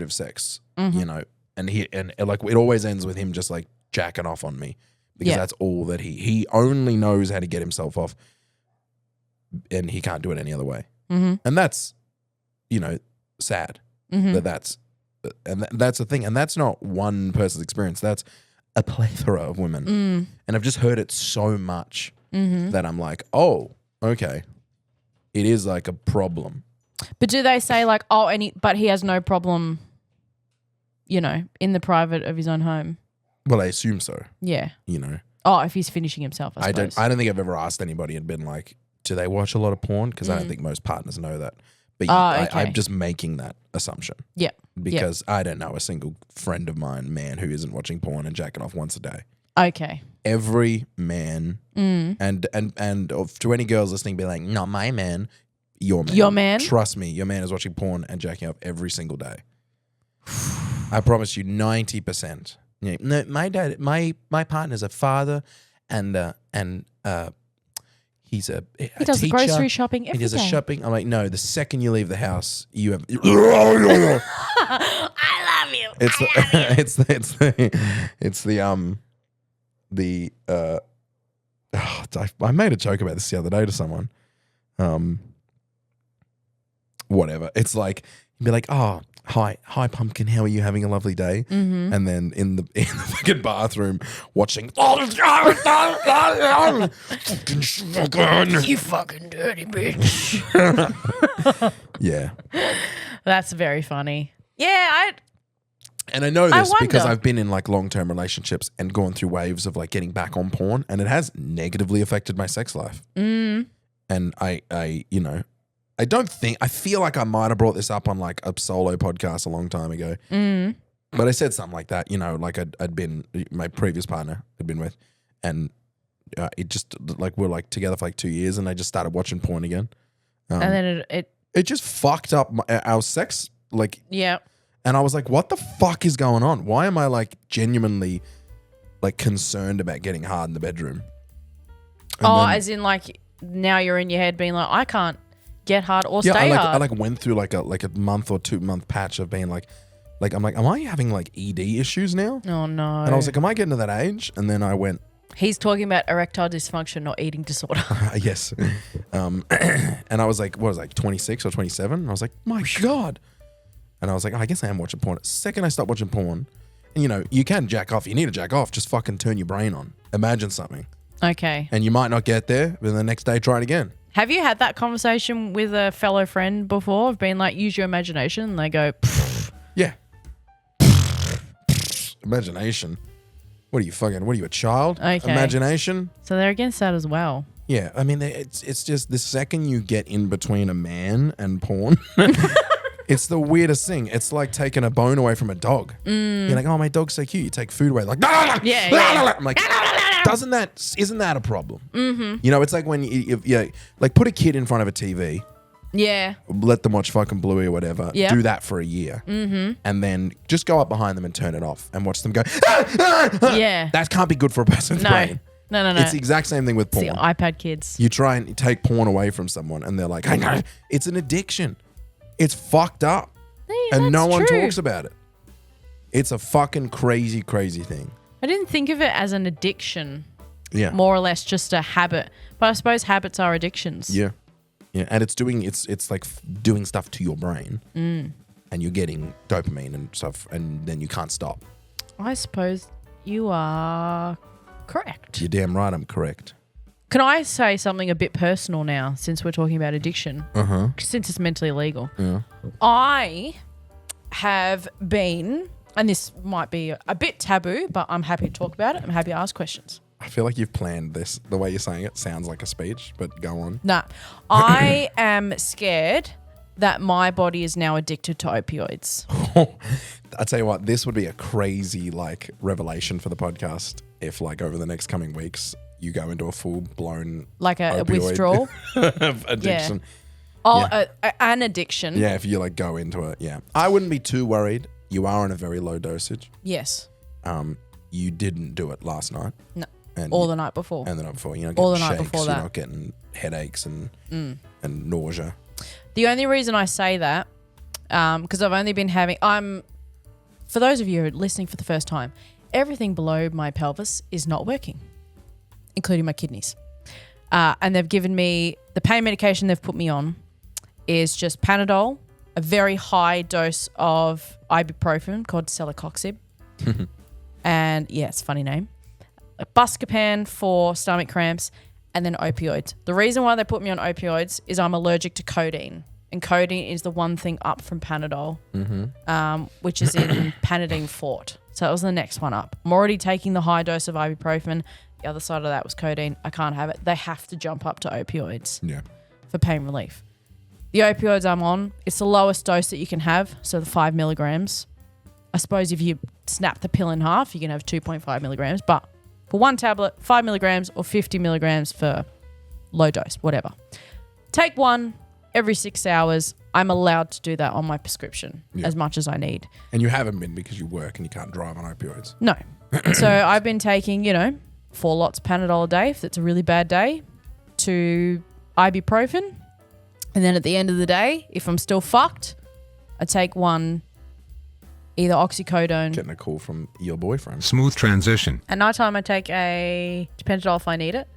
Speaker 2: sex, and like it always ends with him just like jacking off on me because that's all that he only knows how to get himself off and he can't do it any other way. And that's, sad that's the thing, and that's not one person's experience, that's a plethora of women and I've just heard it so much that I'm like, oh, okay, it is like a problem.
Speaker 1: But do they say like, oh, but he has no problem, in the private of his own home?
Speaker 2: Well, I assume so.
Speaker 1: Yeah.
Speaker 2: Oh,
Speaker 1: if he's finishing himself, I suppose.
Speaker 2: I don't think I've ever asked anybody and been like, do they watch a lot of porn? Because I don't think most partners know that. But I'm just making that assumption.
Speaker 1: Yeah.
Speaker 2: Because I don't know a single friend of mine, man, who isn't watching porn and jacking off once a day.
Speaker 1: Okay.
Speaker 2: Every man, and to any girls listening, be like, not my man, your man.
Speaker 1: Your man?
Speaker 2: Trust me, your man is watching porn and jacking off every single day. I promise you, 90%. Yeah, no, my dad, my partner's a father, and he's a
Speaker 1: he does
Speaker 2: teacher.
Speaker 1: the grocery shopping every
Speaker 2: He does the
Speaker 1: day.
Speaker 2: shopping. I'm like, no, the second you leave the house, you have.
Speaker 1: I love you.
Speaker 2: I made a joke about this the other day to someone. Whatever. It's like, you'd be like, oh, hi, pumpkin, how are you having a lovely day?
Speaker 1: Mm-hmm.
Speaker 2: And then in the fucking bathroom watching. Fucking sugar.
Speaker 1: You fucking dirty bitch.
Speaker 2: Yeah.
Speaker 1: That's very funny. Yeah,
Speaker 2: And I know
Speaker 1: I
Speaker 2: this because
Speaker 1: wonder.
Speaker 2: I've been in like long-term relationships and gone through waves of like getting back on porn, and it has negatively affected my sex life. And I I feel like I might have brought this up on like a solo podcast a long time ago. But I said something like that, like I'd been, my previous partner had been with, and it just like we're like together for like 2 years, and I just started watching porn again.
Speaker 1: and then
Speaker 2: It just fucked up our sex, like,
Speaker 1: yeah.
Speaker 2: and I was like, what the fuck is going on? Why am I like genuinely like concerned about getting hard in the bedroom? And then-
Speaker 1: As in like now you're in your head being like, I can't get hard or
Speaker 2: yeah,
Speaker 1: stay hard.
Speaker 2: I like went through like a month or 2 month patch of being like I'm like, am I having like ED issues now?
Speaker 1: Oh no.
Speaker 2: And I was like, am I getting to that age? And then I went,
Speaker 1: He's talking about erectile dysfunction, not eating disorder.
Speaker 2: yes. And I was like, what was I, like 26 or 27? And I was like, my God. And I was like, oh, I guess I am watching porn. The second I stopped watching porn, and you can jack off. You need to jack off. Just fucking turn your brain on. Imagine something.
Speaker 1: Okay.
Speaker 2: And you might not get there, but then the next day try it again.
Speaker 1: Have you had that conversation with a fellow friend before of being like, use your imagination? And they go, pfft.
Speaker 2: Yeah. Imagination. What are you, a child?
Speaker 1: Okay.
Speaker 2: Imagination?
Speaker 1: So they're against that as well.
Speaker 2: Yeah. I mean, it's just the second you get in between a man and porn, it's the weirdest thing. It's like taking a bone away from a dog. You're like, oh, my dog's so cute. You take food away. Like,
Speaker 1: Yeah.
Speaker 2: I'm like, isn't that a problem? Mm-hmm. It's like when you like put a kid in front of a TV,
Speaker 1: Yeah.
Speaker 2: let them watch fucking Bluey or whatever.
Speaker 1: Yeah.
Speaker 2: Do that for a year. And then just go up behind them and turn it off and watch them go.
Speaker 1: Yeah.
Speaker 2: That can't be good for a person's
Speaker 1: No.
Speaker 2: brain.
Speaker 1: No.
Speaker 2: It's the exact same thing with
Speaker 1: It's
Speaker 2: porn.
Speaker 1: the iPad kids.
Speaker 2: You try and take porn away from someone and they're like, hang on, it's an addiction. It's fucked up.
Speaker 1: Yeah,
Speaker 2: And no
Speaker 1: that's
Speaker 2: one
Speaker 1: true.
Speaker 2: talks about it. It's a fucking crazy, crazy thing.
Speaker 1: I didn't think of it as an addiction,
Speaker 2: Yeah.
Speaker 1: more or less just a habit. But I suppose habits are addictions.
Speaker 2: Yeah. Yeah. And it's like doing stuff to your brain. And you're getting dopamine and stuff, and then you can't stop.
Speaker 1: I suppose you are correct.
Speaker 2: You're damn right I'm correct.
Speaker 1: Can I say something a bit personal now, since we're talking about addiction?
Speaker 2: Uh-huh.
Speaker 1: Since it's mentally illegal.
Speaker 2: Yeah.
Speaker 1: I have been, and this might be a bit taboo, but I'm happy to talk about it. I'm happy to ask questions.
Speaker 2: I feel like you've planned this. The way you're saying it sounds like a speech, but go on.
Speaker 1: Nah, I am scared that my body is now addicted to opioids.
Speaker 2: I tell you what, this would be a crazy like revelation for the podcast if like over the next coming weeks you go into a full blown
Speaker 1: Like a
Speaker 2: opioid
Speaker 1: withdrawal.
Speaker 2: addiction.
Speaker 1: Oh,
Speaker 2: Yeah.
Speaker 1: an addiction.
Speaker 2: Yeah, if you like go into it, yeah. I wouldn't be too worried. You are on a very low dosage.
Speaker 1: Yes.
Speaker 2: You didn't do it last night.
Speaker 1: No.
Speaker 2: And
Speaker 1: Or the night before.
Speaker 2: and the night before. You're not
Speaker 1: Or
Speaker 2: getting
Speaker 1: the night
Speaker 2: shakes,
Speaker 1: before
Speaker 2: you're
Speaker 1: that.
Speaker 2: not getting headaches and nausea.
Speaker 1: The only reason I say that, because I've only been having, for those of you who are listening for the first time, everything below my pelvis is not working, including my kidneys. And they've given me, the pain medication they've put me on is just Panadol, a very high dose of ibuprofen called celecoxib. And yeah, it's a funny name. A Buscopan for stomach cramps, and then opioids. The reason why they put me on opioids is I'm allergic to codeine. And codeine is the one thing up from Panadol, which is in Panadine Fort. So it was the next one up. I'm already taking the high dose of ibuprofen. The other side of that was codeine. I can't have it. They have to jump up to opioids
Speaker 2: Yeah.
Speaker 1: for pain relief. The opioids I'm on, it's the lowest dose that you can have, so the 5 milligrams. I suppose if you snap the pill in half, you can have 2.5 milligrams. But for one tablet, 5 milligrams or 50 milligrams for low dose, whatever. Take one every 6 hours. I'm allowed to do that on my prescription as much as I need.
Speaker 2: And you haven't been because you work and you can't drive on opioids.
Speaker 1: No. So I've been taking, 4 lots of Panadol a day if it's a really bad day, to ibuprofen. And then at the end of the day, if I'm still fucked, I take one, either oxycodone.
Speaker 2: Getting a call from your boyfriend.
Speaker 3: Smooth transition.
Speaker 1: At night time, I take a Panadol if I need it.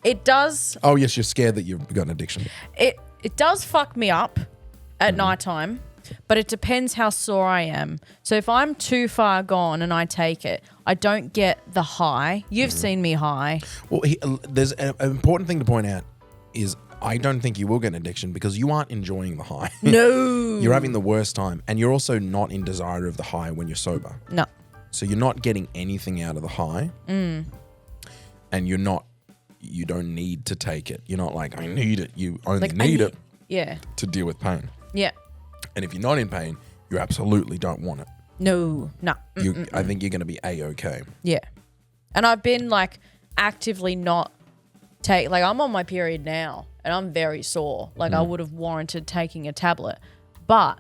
Speaker 1: It does
Speaker 2: Oh, yes, you're scared that you've got an addiction.
Speaker 1: it does fuck me up at nighttime, but it depends how sore I am. So if I'm too far gone and I take it, I don't get the high. You've seen me high.
Speaker 2: Well, there's an important thing to point out is I don't think you will get an addiction because you aren't enjoying the high.
Speaker 1: No.
Speaker 2: You're having the worst time, and you're also not in desire of the high when you're sober.
Speaker 1: No.
Speaker 2: So you're not getting anything out of the high, and you don't need to take it. You're not like, I need it. You only need it to deal with pain.
Speaker 1: Yeah.
Speaker 2: And if you're not in pain, you absolutely don't want it.
Speaker 1: No.
Speaker 2: I think you're going to be A-okay.
Speaker 1: Yeah. And I've been like actively not I'm on my period now and I'm very sore. Like I would have warranted taking a tablet, but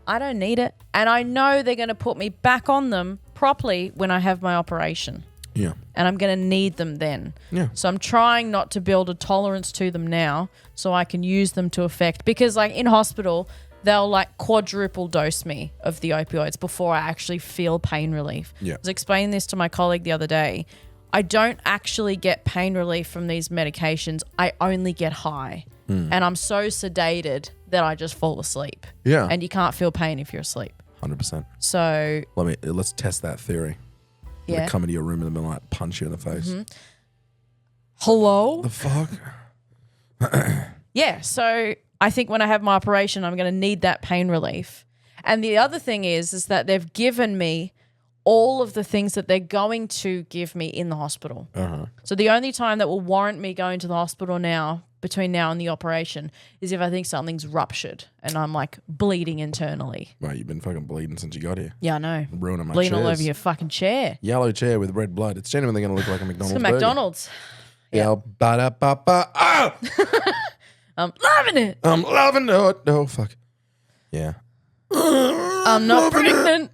Speaker 1: I don't need it. And I know they're going to put me back on them properly when I have my operation.
Speaker 2: Yeah.
Speaker 1: And I'm going to need them then.
Speaker 2: Yeah.
Speaker 1: So I'm trying not to build a tolerance to them now so I can use them to effect. Because like in hospital, they'll like quadruple dose me of the opioids before I actually feel pain relief.
Speaker 2: Yeah.
Speaker 1: I was explaining this to my colleague the other day. I don't actually get pain relief from these medications. I only get high. And I'm so sedated that I just fall asleep.
Speaker 2: Yeah.
Speaker 1: And you can't feel pain if you're asleep.
Speaker 2: 100%.
Speaker 1: So
Speaker 2: Let's test that theory.
Speaker 1: yeah.
Speaker 2: They come into your room and then like punch you in the face.
Speaker 1: Hello?
Speaker 2: The fuck?
Speaker 1: Yeah, so I think when I have my operation, I'm going to need that pain relief. And the other thing is that they've given me all of the things that they're going to give me in the hospital. So the only time that will warrant me going to the hospital now, between now and the operation, is if I think something's ruptured and I'm like bleeding internally.
Speaker 2: Right, you've been fucking bleeding since you got here.
Speaker 1: Yeah, I know.
Speaker 2: Ruining my
Speaker 1: Bleeding all
Speaker 2: chairs.
Speaker 1: over your fucking chair.
Speaker 2: Yellow chair with red blood. It's genuinely going to look like a McDonald's
Speaker 1: It's a
Speaker 2: burger.
Speaker 1: McDonald's.
Speaker 2: Yeah. Ba-da-ba-ba. Ah!
Speaker 1: I'm loving it.
Speaker 2: I'm loving it. Oh, fuck. Yeah.
Speaker 1: I'm not pregnant.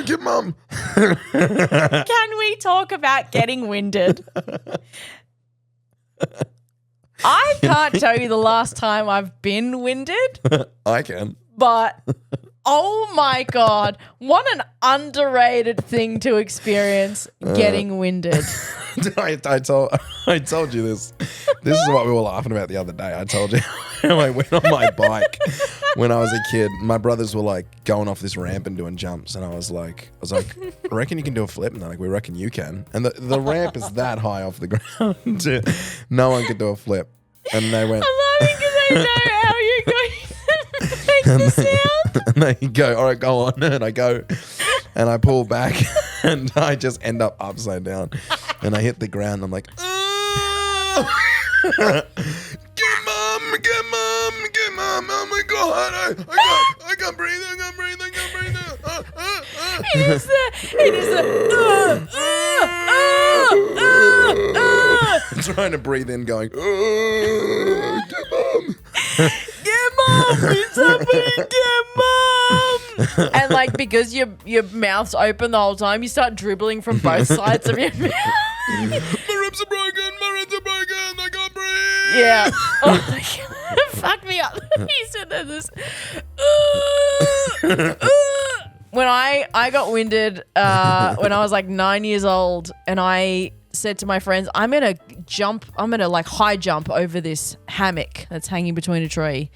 Speaker 2: Get mum.
Speaker 1: Can we talk about getting winded? I can't tell you the last time I've been winded,
Speaker 2: I can.
Speaker 1: but oh my God, what an underrated thing to experience, getting winded.
Speaker 2: I told you this. This is what we were laughing about the other day. I told you I went on my bike when I was a kid. My brothers were like going off this ramp and doing jumps, and I was like, I reckon you can do a flip, and they're like, we reckon you can. And the ramp is that high off the ground, no one could do a flip. And they went.
Speaker 1: I love it because I know how you're going to make the sound.
Speaker 2: And they go, all right, go on. And I go, and I pull back, and I just end up upside down, and I hit the ground. I'm like, oh! Get mum, get mum, get mum. Oh my God, I can't breathe, I can't breathe.
Speaker 1: It is the
Speaker 2: Trying to breathe in, going, oh, get mum.
Speaker 1: Get mum, it's happening, get mum. And like because your mouth's open the whole time, you start dribbling from both sides of your mouth.
Speaker 2: My ribs are broken, I can't breathe.
Speaker 1: Yeah. Oh my God. Fuck me up. You said that this. When I got winded when I was like 9 years old, and I said to my friends, I'm going to like high jump over this hammock that's hanging between a tree.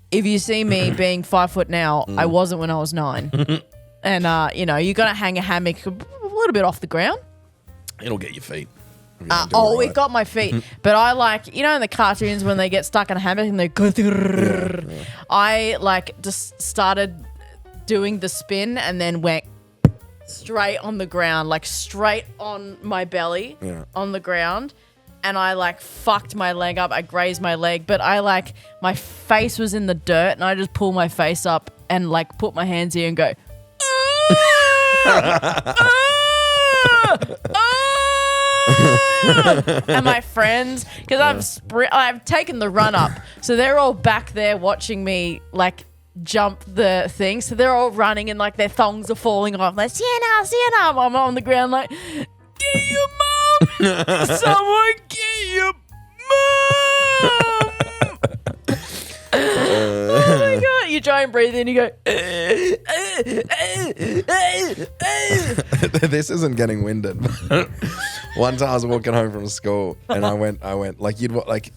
Speaker 1: If you see me being 5 foot now, I wasn't when I was 9. And, you got to hang a hammock a little bit off the ground.
Speaker 2: It'll get your feet.
Speaker 1: It got my feet. But I like, in the cartoons when they get stuck in a hammock and they go, I like just started doing the spin and then went straight on the ground, like straight on my belly on the ground. And I like fucked my leg up. I grazed my leg, but my face was in the dirt, and I just pull my face up and like put my hands here and go, and my friends, because I've taken the run up, so they're all back there watching me like jump the thing. So they're all running and like their thongs are falling off. Like, Sienna, I'm on the ground like, get your mum, someone get your mum. Oh my God, you try and breathe in, you go.
Speaker 2: This isn't getting winded. One time I was walking home from school and I went like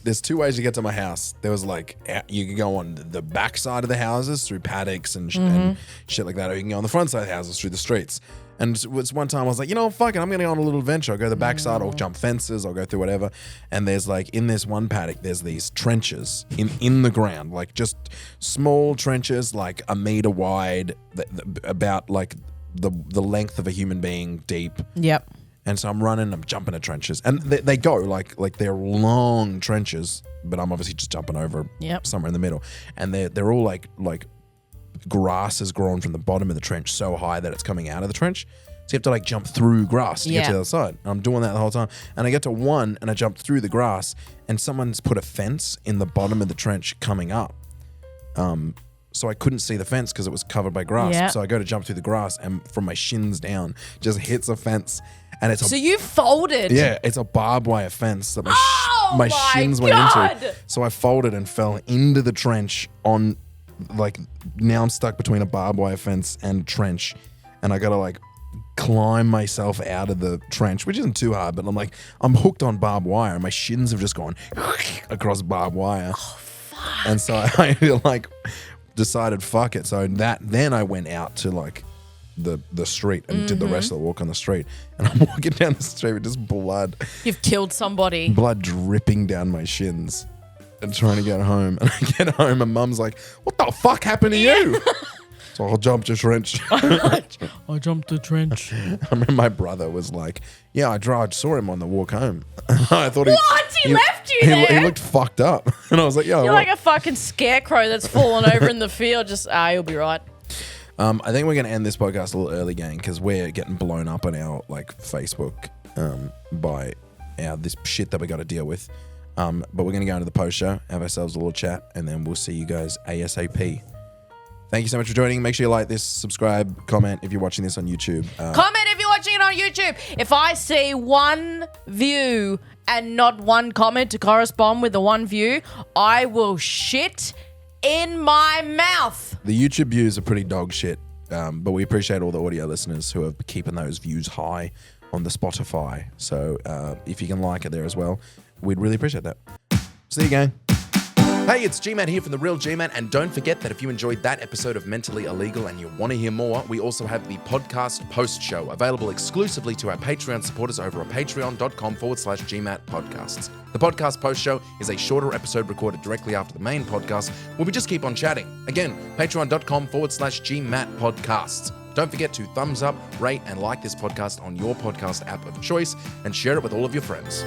Speaker 2: there's two ways to get to my house. There was like you could go on the back side of the houses through paddocks and shit like that, or you can go on the front side of the houses through the streets. And it was one time I was like, fuck it, I'm going to go on a little adventure. I'll go to the backside, I'll jump fences, I'll go through whatever. And there's like, in this one paddock, there's these trenches in the ground, like just small trenches, like a meter wide, about like the length of a human being deep.
Speaker 1: Yep.
Speaker 2: And so I'm jumping at trenches. And they go like they're long trenches, but I'm obviously just jumping over somewhere in the middle. And they're all like grass has grown from the bottom of the trench so high that it's coming out of the trench. So you have to like jump through grass to get to the other side. And I'm doing that the whole time. And I get to one and I jump through the grass and someone's put a fence in the bottom of the trench coming up. So I couldn't see the fence because it was covered by grass.
Speaker 1: Yeah.
Speaker 2: So I go to jump through the grass and from my shins down just hits a fence. And it's
Speaker 1: So you folded.
Speaker 2: Yeah, it's a barbed wire fence that
Speaker 1: my
Speaker 2: shins went into. So I folded and fell into the trench on like now I'm stuck between a barbed wire fence and trench, and I gotta like climb myself out of the trench, which isn't too hard, but I'm hooked on barbed wire and my shins have just gone across barbed wire. Oh, fuck. And so I like decided fuck it. So then I went out to like the street and did the rest of the walk on the street, and I'm walking down the street with just blood.
Speaker 1: You've killed somebody.
Speaker 2: Blood dripping down my shins. And trying to get home. And I get home and Mum's like, what the fuck happened to you? So I jumped a trench.
Speaker 1: I jumped a trench.
Speaker 2: I remember my brother was like, yeah, I saw him on the walk home. I thought
Speaker 1: He left you there?
Speaker 2: He looked fucked up. And I was like, yo.
Speaker 1: You're like a fucking scarecrow that's fallen over in the field. Just, you'll be right.
Speaker 2: I think we're going to end this podcast a little early, gang, because we're getting blown up on our like Facebook by this shit that we got to deal with. But we're going to go into the post show, have ourselves a little chat, and then we'll see you guys ASAP. Thank you so much for joining. Make sure you like this, subscribe, comment if you're watching this on YouTube.
Speaker 1: Comment if you're watching it on YouTube. If I see one view and not one comment to correspond with the one view, I will shit in my mouth.
Speaker 2: The YouTube views are pretty dog shit, but we appreciate all the audio listeners who are keeping those views high on the Spotify. So if you can like it there as well, we'd really appreciate that. See you, gang. Hey, it's GMat here from The Real GMat, and don't forget that if you enjoyed that episode of Mentally Illegal and you want to hear more, we also have the podcast post show available exclusively to our Patreon supporters over at patreon.com/GMat podcasts. The podcast post show is a shorter episode recorded directly after the main podcast where we just keep on chatting. Again, patreon.com/GMat podcasts. Don't forget to thumbs up, rate, and like this podcast on your podcast app of choice and share it with all of your friends.